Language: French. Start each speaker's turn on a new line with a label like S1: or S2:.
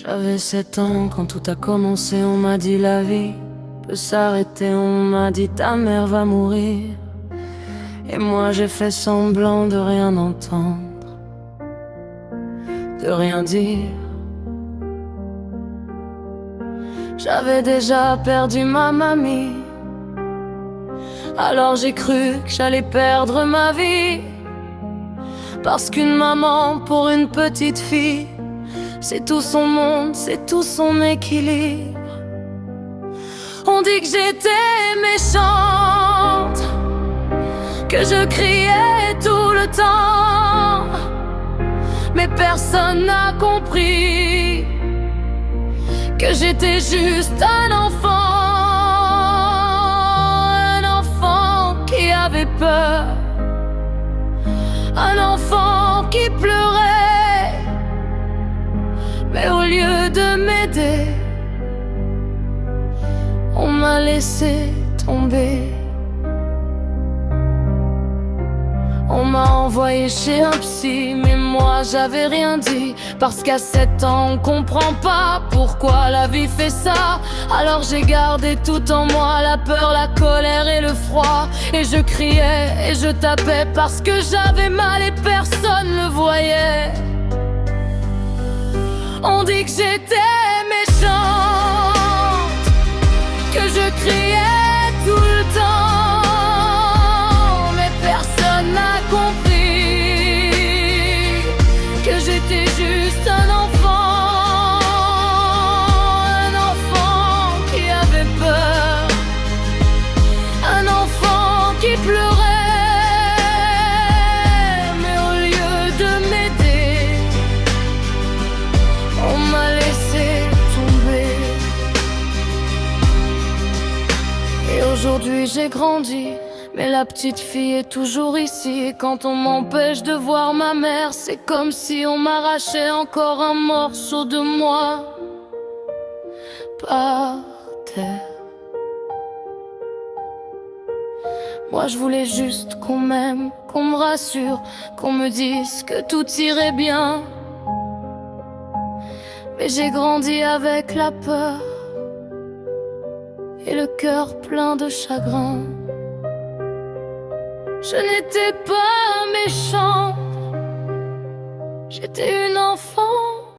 S1: J'avais 7 ans quand tout a commencé, on m'a dit la vie peut s'arrêter, on m'a dit ta mère va mourir. Et moi j'ai fait semblant de rien entendre, de rien dire. J'avais déjà perdu ma mamie, alors j'ai cru que j'allais perdre ma vie. Parce qu'une maman pour une petite fille, c'est tout son monde, c'est tout son équilibre. On dit que j'étais méchante, que je criais tout le temps, mais personne n'a compris que j'étais juste un enfant qui avait peur, un enfant qui pleurait, mais au lieu de m'aider, on m'a laissé tomber. On m'a envoyé chez un psy, mais moi j'avais rien dit. Parce qu'à 7 ans on comprend pas pourquoi la vie fait ça. Alors j'ai gardé tout en moi, la peur, la colère et le froid. Et je criais et je tapais parce que j'avais mal et personne ne voyait. On dit que j'étais méchante, que je criais tout le temps, mais personne n'a compris que j'étais juste un enfant qui avait peur, un enfant qui pleurait, mais au lieu de m'aider, on m'a laissé tomber. Et aujourd'hui j'ai grandi, mais la petite fille est toujours ici. Et quand on m'empêche de voir ma mère, c'est comme si on m'arrachait encore un morceau de moi par terre. Moi je voulais juste qu'on m'aime, qu'on me rassure, qu'on me dise que tout irait bien. Mais j'ai grandi avec la peur et le cœur plein de chagrin. Je n'étais pas méchante, j'étais une enfant